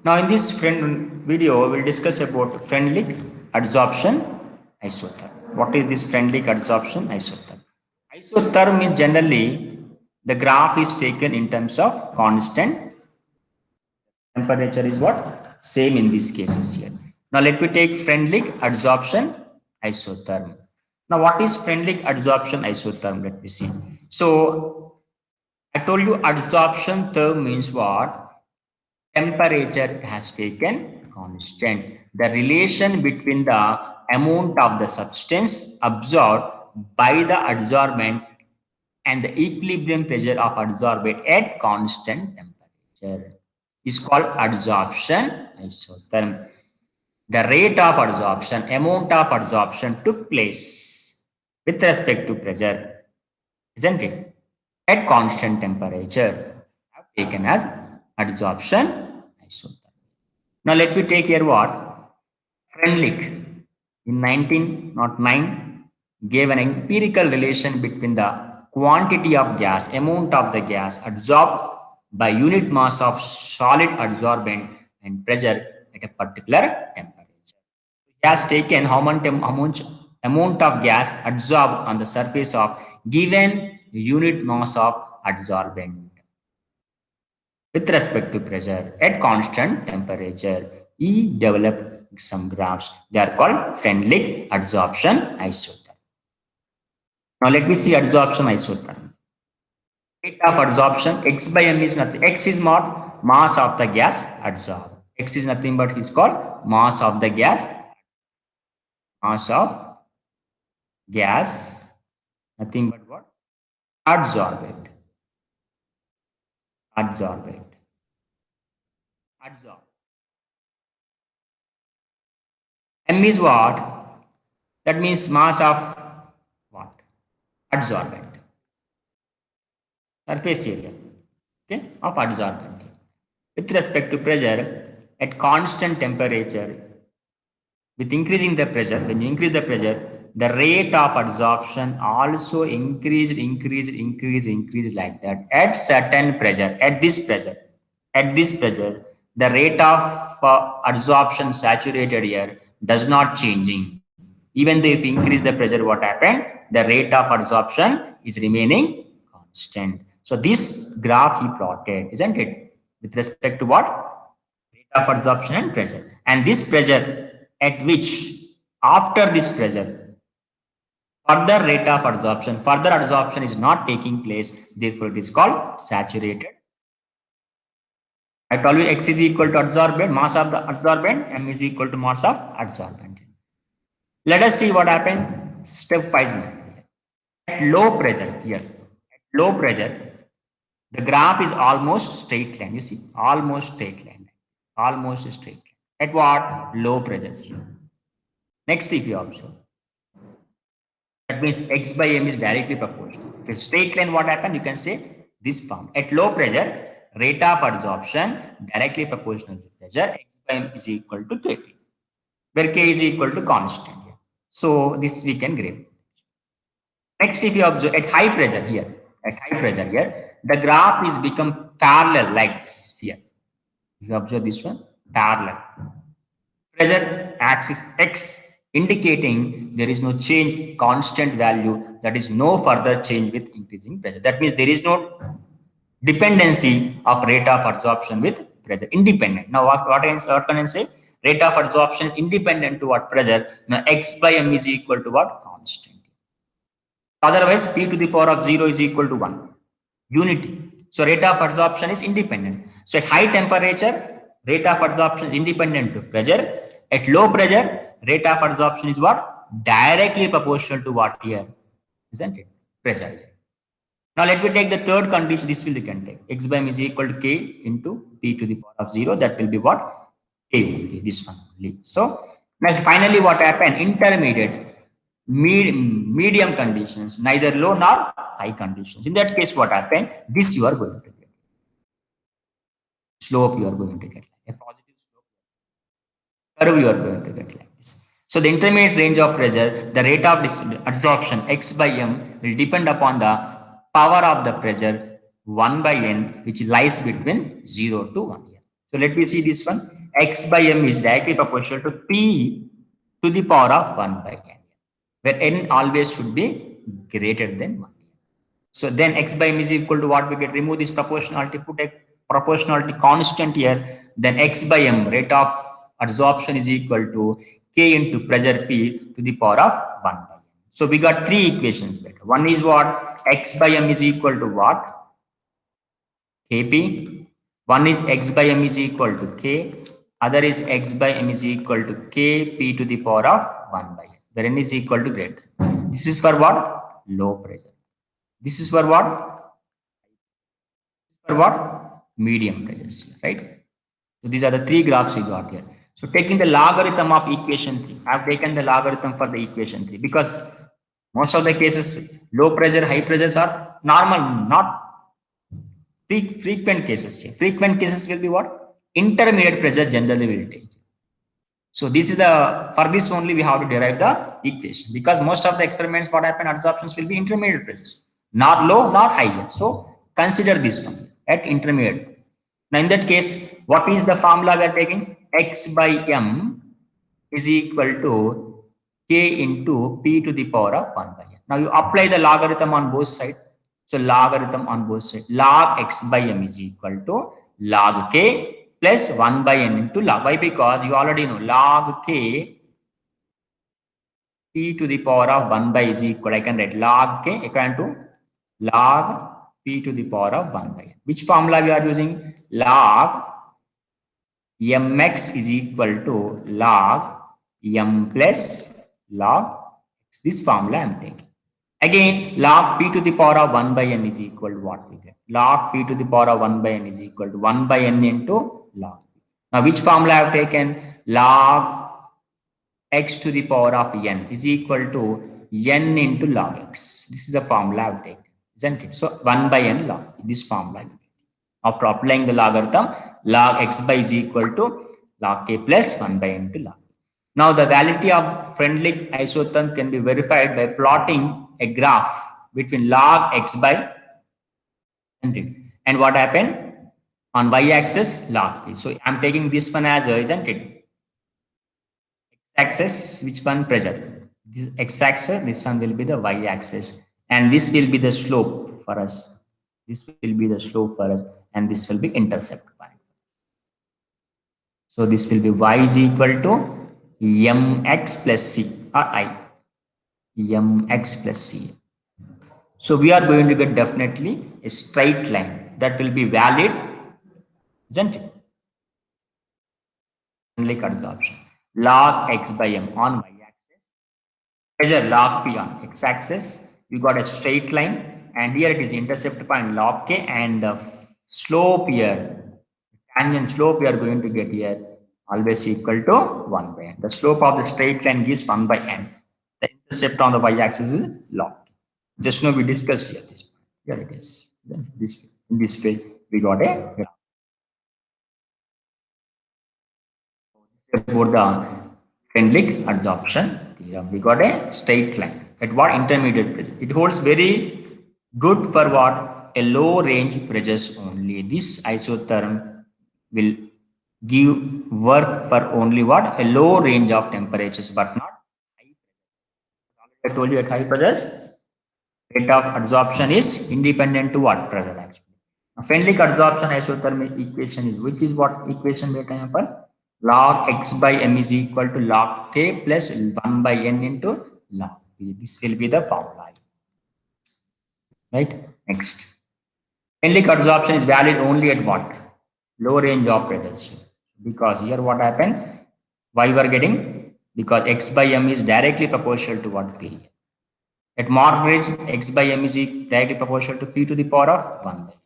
Now in this video, we'll discuss about Freundlich adsorption isotherm. What is this Freundlich adsorption isotherm? Isotherm is generally the graph is taken in terms of constant temperature is what? Same in these cases here. Now let me take Freundlich adsorption isotherm. Now what is Freundlich adsorption isotherm? Let me see. So I told you adsorption term means what? Temperature has taken constant. The relation between the amount of the substance absorbed by the adsorbent and the equilibrium pressure of adsorbate at constant temperature is called adsorption isotherm. The rate of adsorption, amount of adsorption took place with respect to pressure, isn't it? At constant temperature, taken as adsorption isotherm. Now let me take here what? Freundlich in 1909 gave an empirical relation between the quantity of gas, amount of the gas adsorbed by unit mass of solid adsorbent and pressure at a particular temperature. He has taken how much amount of gas adsorbed on the surface of given unit mass of adsorbent with respect to pressure at constant temperature. He developed some graphs. They are called Freundlich adsorption isotherm. Now let me see adsorption isotherm. Rate of adsorption, x by m is nothing. X is what? Mass of the gas adsorbed. X is nothing but is called mass of the gas. Mass of gas, nothing but what? Adsorbate. Adsorbate. Adsorb. M is what? That means mass of what? Adsorbent. Surface area, okay, of adsorbent. With respect to pressure, at constant temperature, with increasing the pressure, when you increase the pressure, the rate of adsorption also increased like that. At certain pressure, at this pressure, the rate of adsorption saturated here does not changing. Even though if you increase the pressure, what happened? The rate of adsorption is remaining constant. So this graph he plotted, isn't it? With respect to what? Rate of adsorption and pressure. And this pressure at which after this pressure, further adsorption is not taking place. Therefore, it is called saturated. I told you X is equal to adsorbent, mass of the adsorbent, M is equal to mass of adsorbent. Let us see what happened step-wise. At low pressure here, at low pressure, the graph is almost straight line. You see, almost straight line. At what? Low pressures. Next, if you observe, that means X by M is directly proportional. If it's straight line, what happened? You can say this form. At low pressure, rate of adsorption directly proportional to pressure. X by M is equal to 30, where K is equal to constant. So this we can grade. Next, if you observe at high pressure here, the graph is become parallel like this here. If you observe this one, parallel. Pressure axis X indicating there is no change, constant value, that is no further change with increasing pressure. That means there is no dependency of rate of adsorption with pressure, independent. Now what can I say? Rate of adsorption independent to what? Pressure. Now X by M is equal to what? Constant. Otherwise, P to the power of 0 is equal to 1. Unity. So rate of adsorption is independent. So at high temperature, rate of adsorption is independent to pressure. At low pressure, rate of adsorption is what? Directly proportional to what here? Isn't it? Pressure. Now let me take the third condition. This will we can take. X by M is equal to K into P to the power of 0. That will be what? K only. This one only. So now finally what happened? Intermediate. Medium conditions, neither low nor high conditions. In that case, what happened? This you are going to get. Slope you are going to get. A positive slope. Curve you are going to get like this. So the intermediate range of pressure, the rate of adsorption X by M will depend upon the power of the pressure 1 by N, which lies between 0 to 1 here. So let me see this one. X by m is directly proportional to P to the power of 1 by n, where n always should be greater than 1. So then x by m is equal to what we get? Remove this proportionality, put a proportionality constant here. Then x by m, rate of adsorption, is equal to k into pressure P to the power of 1 by m. So we got three equations better. One is what? X by m is equal to what? Kp. One is x by m is equal to k. Other is x by m is equal to kp to the power of 1 by n, where n is equal to greater. This is for what? Low pressure. This is for what? For what? Medium pressures, right? So these are the three graphs we got here. So taking the logarithm of equation 3, I have taken the logarithm for the equation 3 because most of the cases, low pressure, high pressures are normal, not frequent cases here. Frequent cases will be what? Intermediate pressure generally will take. So this is for this only we have to derive the equation, because most of the experiments what happen, adsorptions will be intermediate pressures, not low, not high. So consider this one at intermediate. Now in that case, what is the formula we are taking? X by m is equal to k into p to the power of 1 by n. Now you apply the logarithm on both sides. So logarithm on both sides. Log x by m is equal to log k plus 1 by n into log. Why? Because you already know log k p to the power of 1 by is equal. I can write log k equal to log p to the power of 1 by n. Which formula we are using? Log mx is equal to log m plus log x. This formula I am taking. Again, log p to the power of 1 by n is equal to what we get? Log p to the power of 1 by n is equal to 1 by n into log p. Now, which formula I have taken? Log x to the power of n is equal to n into log x. This is the formula I have taken, isn't it? So, 1 by n log, this formula. After applying the logarithm, log x by is equal to log k plus 1 by n to log. Now, the validity of Freundlich isotherm can be verified by plotting a graph between log x by and what happened on y-axis log p. So, I am taking this one as a, isn't it? X-axis, which one? Pressure. This x-axis, this one will be the y-axis, and this will be the slope for us. This will be the slope for us, and this will be intercept point. So this will be y is equal to mx plus c or I. Mx plus c. So we are going to get definitely a straight line that will be valid, isn't it? Like adsorption. Log x by m on y-axis. Pressure log p on x-axis. You got a straight line, and here it is intercept point log k, and the slope here, tangent slope we are going to get here always equal to 1 by n. The slope of the straight line gives 1 by n. The intercept on the y-axis is log k. Just now we discussed here this point. Here it is. Then in this way we got a graph. For the Freundlich adsorption theorem, we got a straight line at what? Intermediate pressure. It holds very good for what? A low range pressures only. This isotherm will give work for only what? A low range of temperatures, but not high. I told you at high pressures, rate of adsorption is independent to what? Pressure actually. Freundlich adsorption isotherm equation is, which is what equation we are talking about? Log x by m is equal to log k plus 1 by n into log p. This will be the formula. Right? Next. Freundlich adsorption is valid only at what? Low range of pressures. Because here what happened? Why we are getting? Because x by m is directly proportional to what? P. At moderate range, x by m is directly proportional to p to the power of 1 by n.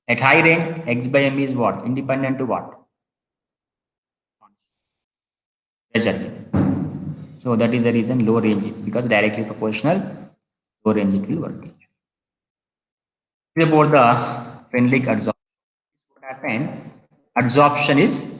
At high range, x by m is what? Independent to what? Pressure. So that is the reason low range, because directly proportional, low range it will work. About the Freundlich adsorption. What happened? Adsorption is